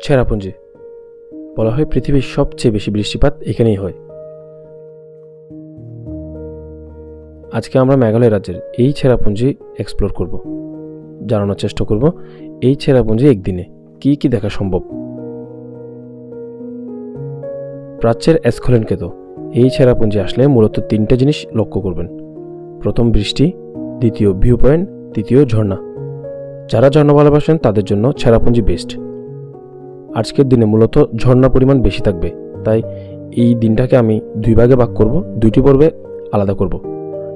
চেরাপুঞ্জি বলা হয় পৃথিবীর সবচেয়ে বেশি বৃষ্টিপাত এখানেই হয়। আজকে আমরা মেঘালয় রাজ্যের এই চেরাপুঞ্জি এক্সপ্লোর করব, জানানোর চেষ্টা করব এই চেরাপুঞ্জি একদিনে কি কি দেখা সম্ভব। প্রাচ্যের এসকলেনকেতো এই চেরাপুঞ্জি আসলে মূলত তিনটা জিনিস লক্ষ্য করবেন। প্রথম বৃষ্টি, দ্বিতীয় ভিউ পয়েন্ট, তৃতীয় ঝর্ণা। যারা ঝর্ণা ভালোবাসেন তাদের জন্য চেরাপুঞ্জি বেস্ট। আজকের দিনে মূলত ঝর্ণা পরিমাণ বেশি থাকবে, তাই এই দিনটাকে আমি দুই ভাগে ভাগ করব, দুইটি পর্বে আলাদা করব।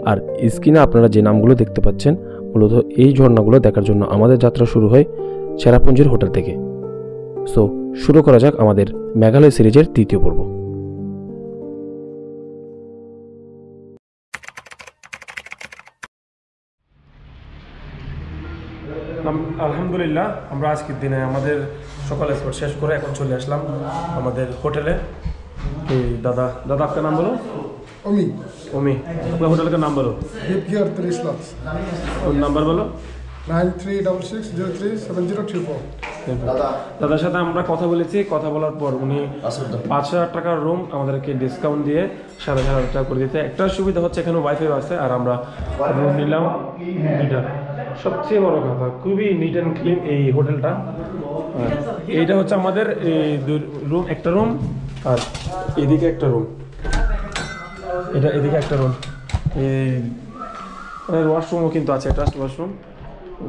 আর স্ক্রিনে আপনারা যে নামগুলো দেখতে পাচ্ছেন মূলত এই ঝর্ণাগুলো দেখার জন্য আমাদের যাত্রা শুরু হয় চেরাপুঞ্জির হোটেল থেকে। সো শুরু করা যাক আমাদের মেঘালয় সিরিজের তৃতীয় পর্ব। আলহামদুলিল্লাহ, আমরা আজকের দিনে আমাদের সকাল স্পট শেষ করে এখন চলে আসলাম আমাদের হোটেলে। এই দাদা আপনার নাম বলো। ओमी ओमी, आपका होटल का नाम बोलो। लिव हियर 3 slots और नंबर बोलो। 9366037034। দাদার সাথে আমরা কথা বলেছি, কথা বলার পর উনি 5,000 টাকার রুম আমাদেরকে ডিসকাউন্ট দিয়ে 7,500 টাকা করে দিতে। একটা সুবিধা হচ্ছে এখানে ওয়াইফাই আছে, আর আমরা রুম নিলাম দুইটা। সবচেয়ে বড় কথা, খুবই নিট অ্যান্ড ক্লিন এই হোটেলটা। এইটা হচ্ছে আমাদের রুম, একটা রুম, আর এদিকে একটা রুম, এদিকে একটা রুম। এই ওয়াশরুমও কিন্তু আছে, অ্যাটাচড ওয়াশরুম।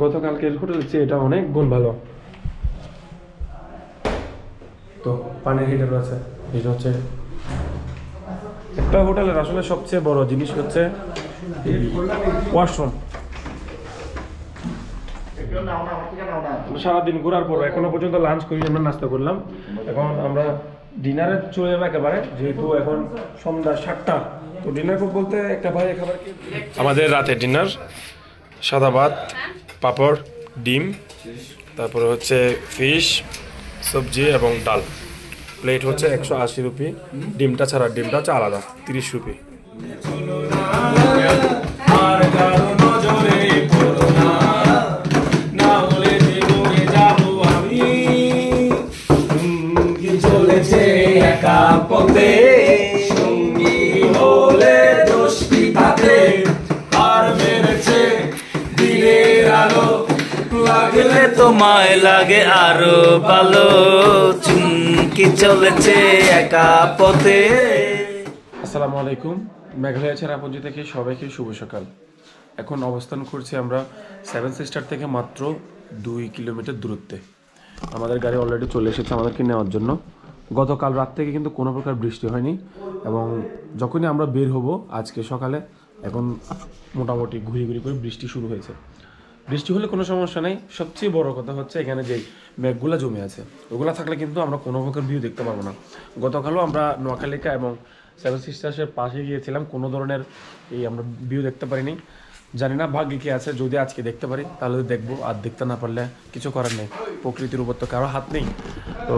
গতকালকের হোটেলের চেয়ে এটা অনেক গুণ ভালো। তো পানির হিটার আছে। এটা হচ্ছে একটা হোটেলের আসলে সবচেয়ে বড় জিনিস হচ্ছে ওয়াশরুম। সারাদিন ঘোরার পর এখনো পর্যন্ত লাঞ্চ করি, আমরা নাস্তা করলাম, এখন আমরা ডিনারে চলে যাবো একেবারে, যেহেতু এখন সন্ধ্যা 7টা। তো ডিনার বলতে একটা ভাই খাবার কি আমাদের রাতে ডিনার, সাদা ভাত, পাঁপড়, ডিম, তারপরে হচ্ছে ফিশ, সবজি এবং ডাল। প্লেট হচ্ছে 180 রুপি, ডিমটা ছাড়া, ডিমটা হচ্ছে আলাদা 30 রুপি। তোমায় লাগে আরো ভালো, চুমকি চলেছে একা পথে। আসসালামু আলাইকুম, মেঘালয় চেরাপুঞ্জি থেকে সবাইকে শুভ সকাল। এখন অবস্থান করছি আমরা 7 সিস্টার থেকে মাত্র 2 কিলোমিটার দূরত্বে। আমাদের গাড়ি অলরেডি চলে এসেছে আমাদেরকে নেওয়ার জন্য। গতকাল রাত থেকে কিন্তু কোনো প্রকার বৃষ্টি হয়নি, এবং যখনই আমরা বের হব আজকে সকালে, এখন মোটামুটি ঘুরি করে বৃষ্টি শুরু হয়েছে। বৃষ্টি হলে কোনো সমস্যা নেই, সবচেয়ে বড় কথা হচ্ছে এখানে যে মেঘগুলো জমে আছে ওগুলো থাকলে কিন্তু আমরা কোনো প্রকার ভিউ দেখতে পারবো না। গতকালও আমরা নোয়াখালীকা এবং 7 সিস্টার্সের পাশে গিয়েছিলাম, কোনো ধরনের আমরা ভিউ দেখতে পারিনি। জানি না ভাগ্যে কি আছে, যদি আজকে দেখতে পারি তাহলে দেখবো, আর দেখতে না পারলে কিছু করার নেই, প্রকৃতির উপর তো কারো হাত নেই। তো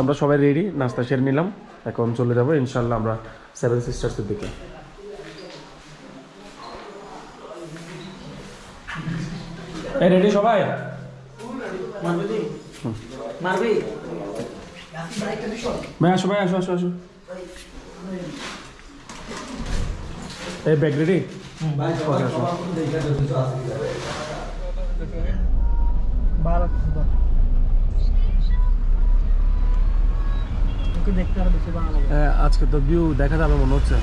আমরা সবাই রেডি, নাস্তা সেরে নিলাম, এখন চলে যাবো ইনশাল্লাহ আমরা 7 সিস্টার্সের দিকে। রেডি সবাই? আসো ভাই, আসো। এই ব্যাগ রেডি? আজকে তো ভিউ দেখা যাবে মনে হচ্ছে।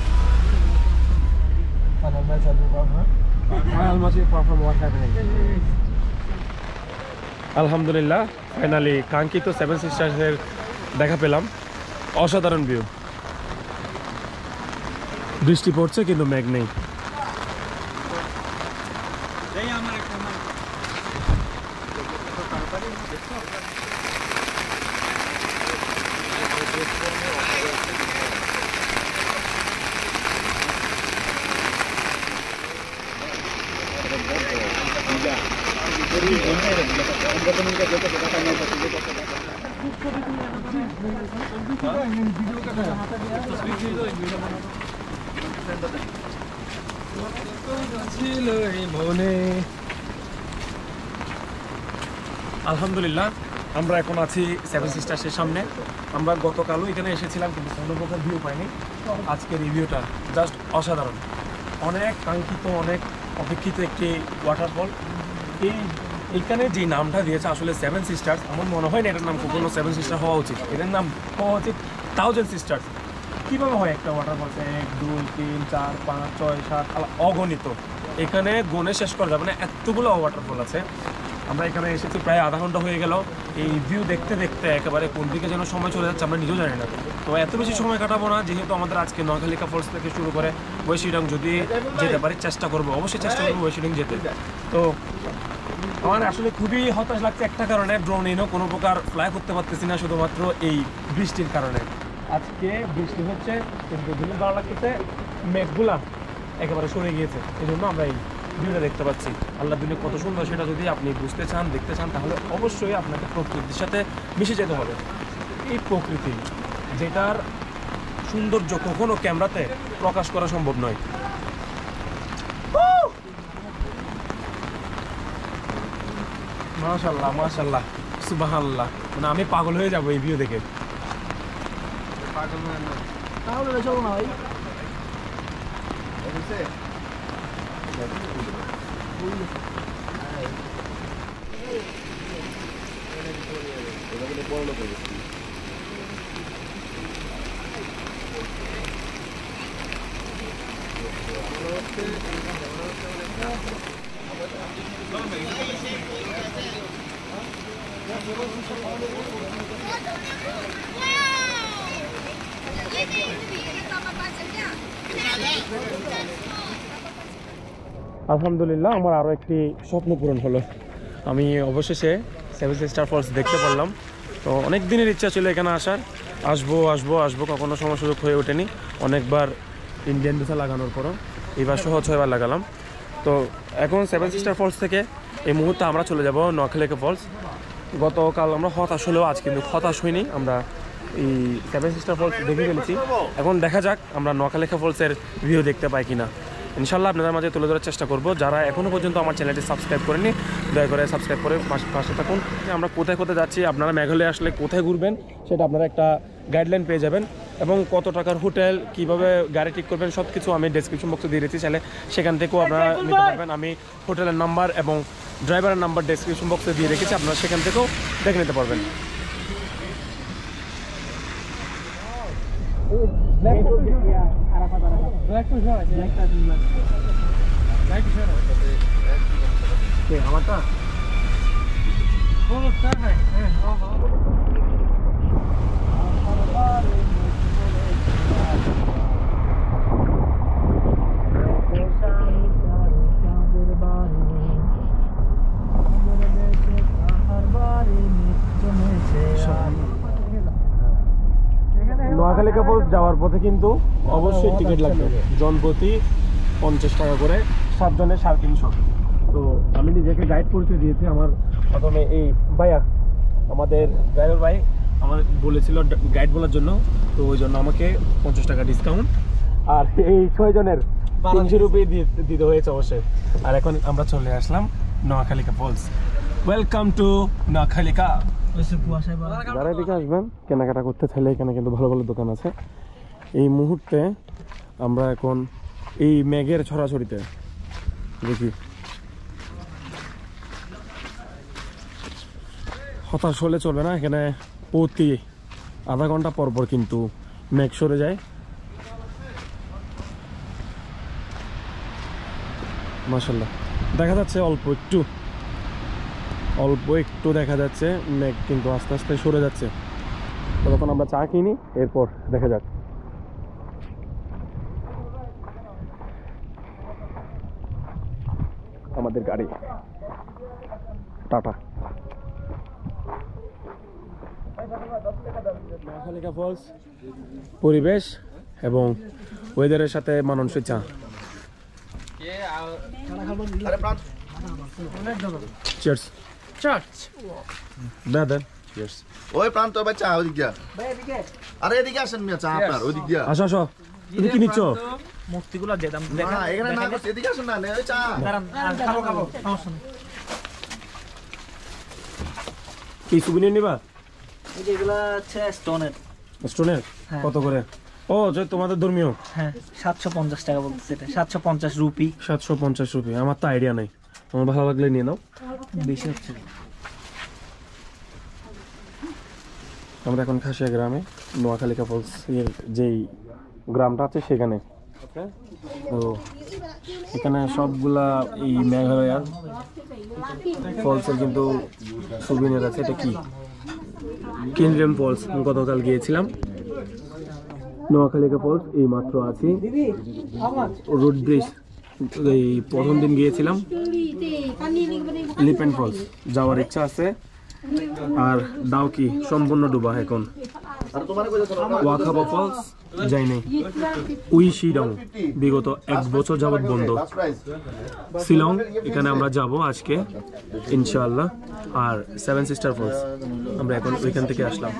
আলহামদুলিল্লাহ, ফাইনালি কাঙ্ক্ষিত 7 সিস্টার্সের দেখা পেলাম। অসাধারণ ভিউ, বৃষ্টি পড়ছে কিন্তু মেঘ নেই। আলহামদুলিল্লাহ, আমরা এখন আছি সেভেন সিস্টার্সের সামনে। আমরা গতকালও এখানে এসেছিলাম কিন্তু কোনো প্রকার ভিউ পাইনি। আজকের রিভিউটা জাস্ট অসাধারণ, অনেক কাঙ্ক্ষিত, অনেক অপেক্ষিত একটি ওয়াটারফল। এইখানে যে নামটা দিয়েছে আসলে সেভেন সিস্টার্স, আমার মনে হয় না এটার নাম কখনো সেভেন সিস্টার হওয়া উচিত, এটার নাম হওয়া উচিত 1000 সিস্টার্স। কীভাবে হয় একটা ওয়াটারফল? 1 2 3 4 5 6 7 অগণিত, এখানে গুণে শেষ করা যাবে না, এতগুলো ওয়াটারফল আছে। আমরা এখানে এসেছি প্রায় আধা ঘন্টা হয়ে গেল, এই ভিউ দেখতে দেখতে একেবারে কোন দিকে যেন সময় চলে যাচ্ছে আমরা নিজেও জানি না। তো এত বেশি সময় কাটাবো না, যেহেতু আমাদের আজকে নখালিকা ফলস থেকে শুরু করে ওয়েশিডং যদি যেতে পারি চেষ্টা করবো, অবশ্যই চেষ্টা করবো ওয়েশিডং যেতে। তো আমার আসলে খুবই হতাশ লাগছে একটা কারণে, ড্রোন এনেও কোনো প্রকার ফ্লাই করতে পারতেছি না, শুধুমাত্র এই বৃষ্টির কারণে। আজকে বৃষ্টি হচ্ছে কিন্তু দিনের ভালো লাগতেছে, মেঘগুলা একেবারে সরে গিয়েছে, এই জন্য আমরা এই ভিউটা দেখতে পাচ্ছি। আল্লাহ দুনিয়া কত সুন্দর সেটা যদি আপনি বুঝতে চান, দেখতে চান, তাহলে অবশ্যই আপনাকে প্রকৃতির সাথে মিশে যেতে হবে। এই প্রকৃতি যেটার সৌন্দর্য কখনো ক্যামেরাতে প্রকাশ করা সম্ভব নয়। মাশাআল্লাহ মাশাআল্লাহ সুবহানাল্লাহ, মানে আমি পাগল হয়ে যাবো এই ভিউ দেখে। আলহামদুলিল্লাহ, আমার আরও একটি স্বপ্ন পূরণ হলো। আমি অবশেষে সেভেন সিস্টার ফলস দেখতে পারলাম। তো অনেক দিনের ইচ্ছা ছিল এখানে আসার, আসবো আসবো আসবো, কখনো সময় সুযোগ হয়ে ওঠেনি। অনেকবার ইন্ডিয়ান ভিসা লাগানোর পরও এবার সহ 6 বার লাগালাম। তো এখন সেভেন সিস্টার ফলস থেকে এই মুহূর্তে আমরা চলে যাব নখালিকা ফলস। গতকাল আমরা হতাশ হলেও আজ কিন্তু হতাশ হইনি, আমরা এই সেভেন সিস্টার ফলস দেখে ফেলেছি। এখন দেখা যাক আমরা নখালিকা ফলসের ভিউ দেখতে পাই কিনা। ইনশাল্লাহ আপনাদের মাঝে তুলে ধরার চেষ্টা করব। যারা এখনও পর্যন্ত আমার চ্যানেলটি সাবস্ক্রাইব করেনি, দয়া করে সাবস্ক্রাইব করে পাশে থাকুন। আমরা কোথায় কোথায় যাচ্ছি, আপনারা মেঘালয়ে আসলে কোথায় ঘুরবেন সেটা আপনারা একটা গাইডলাইন পেয়ে যাবেন, এবং কত টাকার হোটেল, কিভাবে গাড়ি ঠিক করবেন সব কিছু আমি ডেসক্রিপশন বক্সে দিয়ে দিচ্ছি, চাইলে সেখান থেকেও আপনারা নিতে পারবেন। আমি হোটেলের নাম্বার এবং ড্রাইভারের নাম্বার ডেসক্রিপশন বক্সে দিয়ে রেখেছি, আপনারা সেখান থেকেও দেখে নিতে পারবেন। আমারটা নোয়াখালী ফলস যাওয়ার পথে কিন্তু অবশ্যই টিকিট লাগবে, জনপ্রতি 50 টাকা করে, 7 জনের 350। তো আমি নিজেকে গাইড করতে দিয়েছি। আমার প্রথমে এই ভাইয়া, আমাদের ড্রাইভার ভাই আমার বলেছিল গাইড বলার জন্য, তো ওই জন্য আমাকে 50 টাকা ডিসকাউন্ট, আর এই 6 জনের 300 রুপিয়ে দিতে হয়েছে অবশ্যই। আর এখন আমরা চলে আসলাম Noakhalika falls. Welcome to Noakhalika. যারা এদিকে আসবেন কেনাকাটা করতে চাইলে এখানে কিন্তু ভালো ভালো দোকান আছে। এই মুহূর্তে আমরা এখন এই মেঘের ছড়াছড়িতে দেখি, হতাশ হলে চলবে না। এখানে প্রতি আধা ঘন্টা পর পর কিন্তু মেঘ সরে যায়। মাশাআল্লাহ, দেখা যাচ্ছে অল্প একটু দেখা যাচ্ছে মেঘ, কিন্তু আস্তে আস্তে সরে যাচ্ছে। তখন আমরা চা কিনি, এরপর দেখা যাক। আমাদের গাড়ি টাটা। নোয়াখালিকা ফলস পরিবেশ এবং ওয়েদারের সাথে মানানসই চা। চিয়ার্স। দেন চিয়ার্স। ওই প্রান্ত ভাই চা ওদিক দিয়া। আরে এদিকে আসেন মিয়া, চা আপনার ওদিক দিয়া। আসো আসো, তুমি কি নিচ্ছ? মুক্তিগুলো যেতাম না এখানে না, এদিকে আসেন না, ওই চা। খাবো সমস্যা নেই। কি সুবিনিয়ার নিবা? এই যে এগুলা হচ্ছে স্টোনের। স্টোনের হ্যাঁ। কত করে? ও যে তোমাদের ধর্মীয়। হ্যাঁ 750 টাকা বলতেছে এটা, 750 রুপি। 750 রুপি। আমার তো আইডিয়া নাই, তোমার ভালো লাগলে নিয়ে নাও। বেশি হচ্ছে। আমরা এখন খাসিয়া গ্রামে, নোয়াখালীকা ফলস এর যেই গ্রামটা আছে সেখানে। তো এখানে সবগুলা এই মেঘালয়ার ফলসের কিন্তু সুবিনিয়ার আছে। এটা কি কেন্দ্রিয়ান ফলস, গতকাল গিয়েছিলাম। নোয়াখালীকা ফলস এই মাত্র আছি, রোড ব্রিজ এই প্রথম দিন গিয়েছিলাম। এলিফ্যান্ট ফলস যাওয়ার ইচ্ছা আছে, আর ডাউকি সম্পূর্ণ ডুবা এখন। ওয়াখাবা ফলস যাই নাই। উইশিডং বিগত 1 বছর যাবৎ বন্ধ। শিলং এখানে আমরা যাব আজকে ইনশাআল্লাহ। আর 7 সিস্টার ফলস আমরা এখন ওইখান থেকে আসলাম।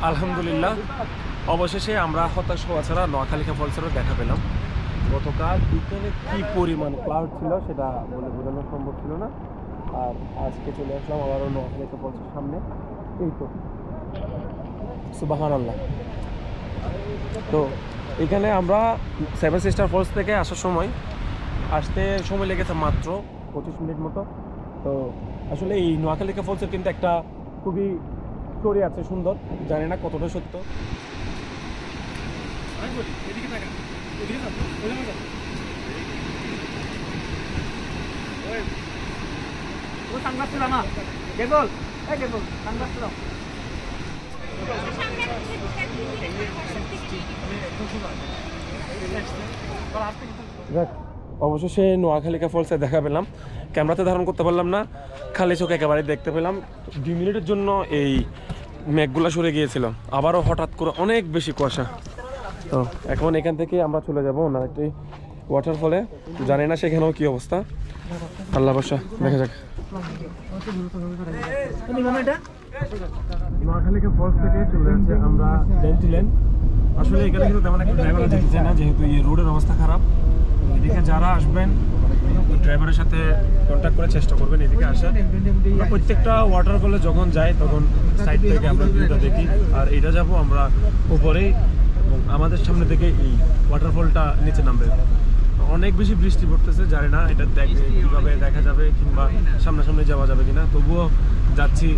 আলহামদুলিল্লাহ, অবশেষে আমরা হতাশ হওয়া ছাড়া নোয়াখালীকা ফলসেরও দেখা পেলাম। গতকাল বিকেলে কি পরিমাণ ক্লাউড ছিল সেটা বলে বোঝানো সম্ভব ছিল না। আর আজকে চলে আসলাম আবারও নোয়াখালীকা ফলসের সামনে। এই তো সুবহানাল্লাহ। তো এখানে আমরা 7 সিস্টার ফলস থেকে আসার সময় লেগেছে মাত্র 25 মিনিট মতো। তো আসলে এই নোয়াখালীকা ফলসের কিন্তু একটা খুবই স্টোরি আছে সুন্দর, জানি না কতটা সত্য। অবশেষে নোয়াখালীকা ফলসে দেখা পেলাম। ক্যামেরাতে ধারণ করতে পারলাম না, খালি চোখে একেবারে দেখতে পেলাম। 2 মিনিটের জন্য এই মেঘগুলা সরে গিয়েছিল, আবারও হঠাৎ করে অনেক বেশি কুয়াশা। তো এখন এখান থেকে আমরা চলে যাবো অন্য একটি ওয়াটারফলে, জানি না সেখানেও কি অবস্থা। আল্লাহ ভরসা, দেখা যাক। নোয়াখালীকা ফলস থেকে চলে যাচ্ছে আমরা ডেন্টিলেন। আসলে এখানে কিন্তু তেমন একটা ড্রাইভার দেখছে না, যেহেতু এই রোডের অবস্থা খারাপ। এদিকে যারা আসবেন ড্রাইভারের সাথে কন্ট্যাক্ট করে চেষ্টা করবেন এদিকে আসার। আমরা প্রত্যেকটা ওয়াটারফলে যখন যাই তখন সাইড থেকে আমরা ভিউটা দেখি। আর এটা যাব আমরা উপরেই, এবং আমাদের সামনে থেকে এই ওয়াটারফলটা নিচে নামবে। অনেক বেশি বৃষ্টি পড়তেছে, জানি না এটা কীভাবে দেখা যাবে কিংবা সামনাসামনি যাওয়া যাবে কিনা। তবুও যাচ্ছি,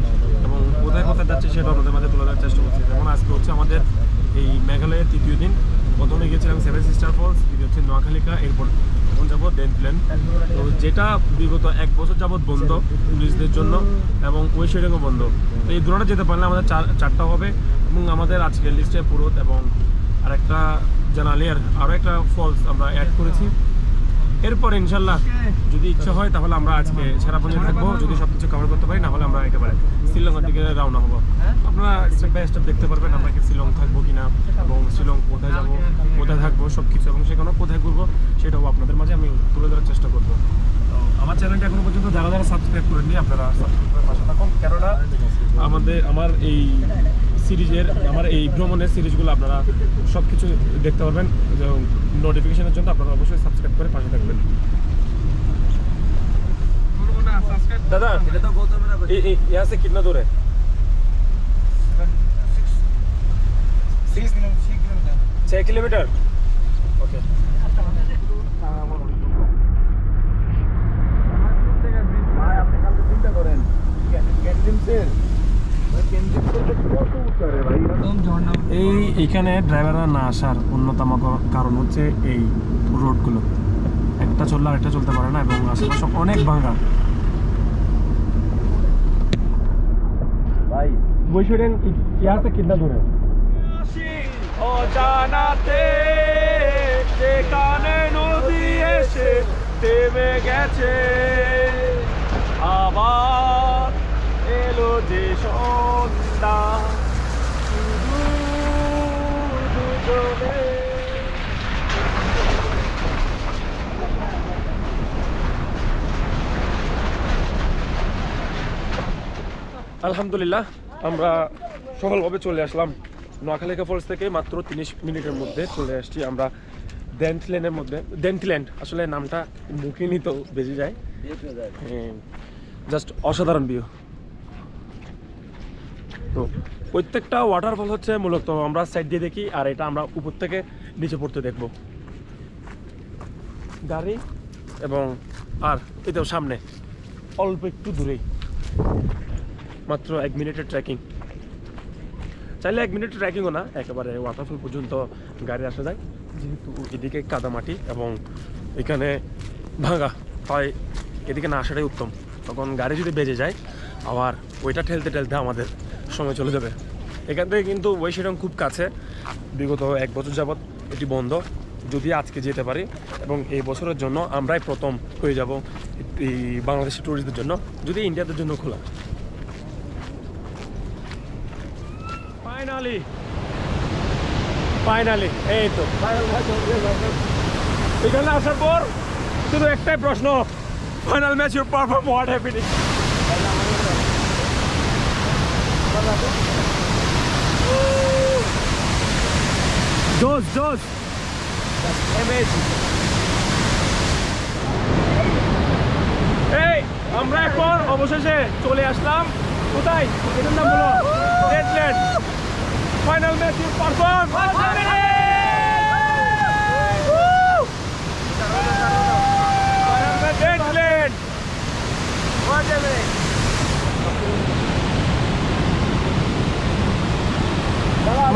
এবং কোথায় কোথায় যাচ্ছি সেটা আপনাদের মাঝে তুলে ধরার চেষ্টা করছি। যেমন আজকে হচ্ছে আমাদের এই মেঘালয়ের 3য় দিন। প্রথমে গিয়েছিলাম 7 সিস্টার ফলস, দ্বিতীয় হচ্ছে নোয়াখালীকা, এরপর এখন যাবো ডেন্টলেন। তো যেটা বিগত 1 বছর যাবৎ বন্ধ টুরিস্টদের জন্য, এবং ওয়েশিডাংও বন্ধ। তো এই দুটোটা যেতে পারলে আমাদের 4টা হবে। এবং আমাদের আজকের লিস্টে পুরোত এবং আরেকটা জানালিয়ার আরও একটা ফলস আমরা অ্যাড করেছি। এরপর ইনশাল্লাহ যদি ইচ্ছা হয় তাহলে আমরা আজকে চেরাপুঞ্জি থাকবো, যদি সব কিছু কভার করতে পারি, না হলে আমরা একেবারে শিলংয়ের দিকে রওনা হবো। আপনারা স্টেপ বাই স্টেপ দেখতে পারবেন আমরা কি শিলং থাকবো কিনা, এবং শিলং কোথায় যাবো, কোথায় থাকবো সব কিছু, এবং সেখানে কোথায় ঘুরবো সেটাও আপনাদের মাঝে আমি তুলে ধরার চেষ্টা করবো। তো আমার চ্যানেলটা এখনো পর্যন্ত যারা যারা সাবস্ক্রাইব করেননি আপনারা সাবস্ক্রাইব করে পাশে থাকুন, কেননা আমার এই ভ্রমণের সিরিজগুলো আপনারা সব কিছু দেখতে পারবেন। নোটিফিকেশনের জন্য আপনারা অবশ্যই সাবস্ক্রাইব করে পাশে থাকবেন। দাদা यहाँ से कितना दूर है? 6 किलोमीटर। ओके। এইখানে ড্রাইভাররা না আসার অন্যতম কারণ হচ্ছে এই রোডগুলো, একটা চললে আরেকটা চলতে পারে না, এবং আশেপাশে অনেক ভাঙা। ভাই বৈশাখ यहाँ से कितना दूर है? অজানাতে যেখানে নদী এসে থেমে গেছে, আবার এলো যে সন্ধ্যা, দুজনে। আলহামদুলিল্লাহ আমরা সফলভাবে চলে আসলাম নোয়াখালীকা ফলস থেকে মাত্র 30 মিনিটের মধ্যে চলে আসছি আমরা ডেন্টল্যান্ডের মধ্যে। ডেন্টল্যান্ড আসলে নামটা মুখে নিতে বেজে যায়, জাস্ট অসাধারণ ভিউ। তো প্রত্যেকটা ওয়াটারফল হচ্ছে মূলত আমরা সাইড দিয়ে দেখি, আর এটা আমরা উপর থেকে নিচে পড়তে দেখব গাড়ি। এবং আর এটাও সামনে অল্প একটু দূরেই, মাত্র 1 মিনিটের ট্রেকিং। চাইলে 1 মিনিটের ট্রেকিংও না, একেবারে ওয়াটারফল পর্যন্ত গাড়ি আসা যায়, যেহেতু এদিকে কাদামাটি এবং এখানে ভাঙা হয়, এদিকে না আসাটাই উত্তম। তখন গাড়ি যদি বেজে যায় আবার ওইটা ঠেলতে ঠেলতে আমাদের সময় চলে যাবে। এখান থেকে কিন্তু ওয়েশিডং খুব কাছে, বিগত 1 বছর যাবৎ এটি বন্ধ। যদি আজকে যেতে পারি এবং এই বছরের জন্য আমরাই প্রথম হয়ে যাব এই বাংলাদেশের ট্যুরিস্টদের জন্য, যদি ইন্ডিয়াদের জন্য খোলা। ফাইনালি এই তো এখানে আসার পর শুধু একটাই প্রশ্ন, final match your perform what happening? জোস জোস এই আমরা এখন অবশেষে চলে আসলাম কোথায়, এটার নাম হলো Dentland. Final match your perform Dentland.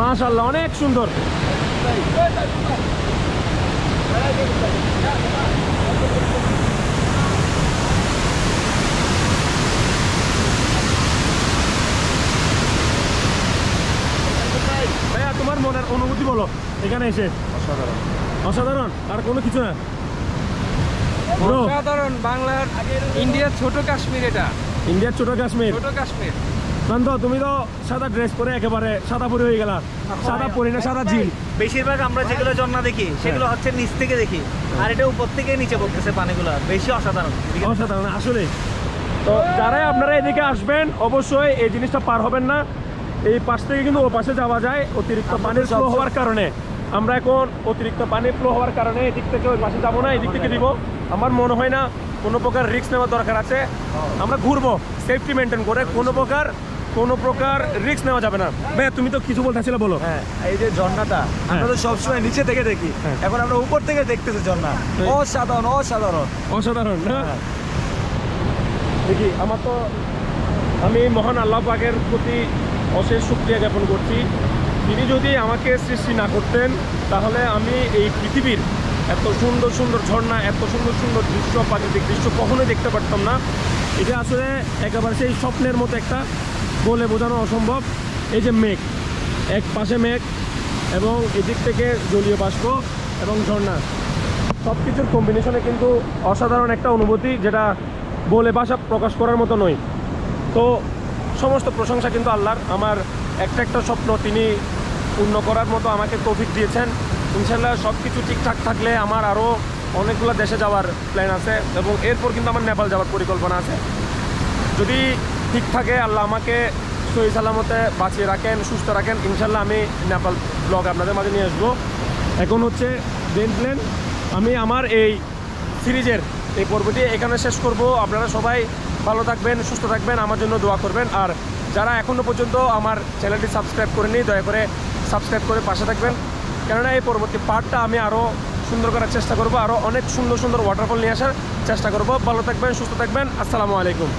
মাশাআল্লাহ অনেক সুন্দর। ভাইয়া তোমার মনের অনুভূতি বলো এখানে এসে। অসাধারণ। অসাধারণ, আর কোনো কিছু না। অসাধারণ। বাংলার ইন্ডিয়ার ছোট কাশ্মীর, এটা ইন্ডিয়ার ছোট কাশ্মীর। ছোট কাশ্মীর। নন্দ তুমি তো সাদা ড্রেস পরে একেবারে সাদা পরে হয়ে গেলা, সাদা পরি না সাদা ঝিল। বেশিরভাগ আমরা যেগুলো ঝর্ণা দেখি সেগুলো হচ্ছে নিচ থেকে দেখি, আর এটা উপর থেকে নিচে পড়তেছে পানিগুলো, বেশি অসাধারণ। অসাধারণ আসলে। তো যারাই আপনারা এদিকে আসবেন অবশ্যই এই জিনিসটা পার হবেন না। এই পাশ থেকে কিন্তু ও পাশে যাওয়া যায়, অতিরিক্ত পানির ফ্লো হওয়ার কারণে। আমরা এখন অতিরিক্ত পানির ফ্লো হওয়ার কারণে এদিক থেকে ওই পাশে যাবো না, এদিক থেকে দিব। আমার মনে হয় না কোনো প্রকার রিস্ক নেওয়ার দরকার আছে। আমরা ঘুরবো সেফটি মেনটেন করে, কোনো প্রকার রিস্ক নেওয়া যাবে না। ভাইয়া তুমি তো কিছু বলতে ছিলে, বলো। হ্যাঁ, এই যে ঝর্ণাটা আমরা তো সবসময় নিচে থেকে দেখি, এখন আমরা উপর থেকে দেখতেছি ঝর্ণা। অসাধারণ অসাধারণ অসাধারণ না? দেখি আমি মহান আল্লাহ পাকের প্রতি অশেষ শুকরিয়া জ্ঞাপন করছি। তিনি যদি আমাকে সৃষ্টি না করতেন তাহলে আমি এই পৃথিবীর এত সুন্দর সুন্দর ঝর্ণা, এত সুন্দর সুন্দর দৃশ্য, প্রাকৃতিক দৃশ্য কখনোই দেখতে পারতাম না। এটা আসলে একেবারে সেই স্বপ্নের মতো একটা, বলে বোঝানো অসম্ভব। এই যে মেঘ, এক পাশে মেঘ এবং এদিক থেকে জলীয় বাষ্প এবং ঝর্ণা, সব কিছুর কম্বিনেশনে কিন্তু অসাধারণ একটা অনুভূতি, যেটা বলে ভাষা প্রকাশ করার মতো নয়। তো সমস্ত প্রশংসা কিন্তু আল্লাহর। আমার একটা স্বপ্ন তিনি পূর্ণ করার মতো আমাকে তৌফিক দিয়েছেন। ইনশাল্লাহ সব কিছু ঠিকঠাক থাকলে আমার আরও অনেকগুলো দেশে যাওয়ার প্ল্যান আছে, এবং এরপর কিন্তু আমার নেপাল যাওয়ার পরিকল্পনা আছে। যদি ঠিক থাকে, আল্লাহ আমাকে সহি সালামতে বাঁচিয়ে রাখেন, সুস্থ রাখেন, ইনশাল্লাহ আমি নেপাল ব্লগ আপনাদের মাঝে নিয়ে আসবো। এখন হচ্ছে ডেন্টল্যান্ড। আমি আমার এই সিরিজের এই পর্বটি এখানে শেষ করব। আপনারা সবাই ভালো থাকবেন, সুস্থ থাকবেন, আমার জন্য দোয়া করবেন। আর যারা এখনও পর্যন্ত আমার চ্যানেলটি সাবস্ক্রাইব করেনি, দয়া করে সাবস্ক্রাইব করে পাশে থাকবেন, কেননা এই পরবর্তী পার্টটা আমি আরও সুন্দর করার চেষ্টা করব, আরও অনেক সুন্দর সুন্দর ওয়াটারফল নিয়ে আসার চেষ্টা করব। ভালো থাকবেন, সুস্থ থাকবেন। আসসালামু আলাইকুম।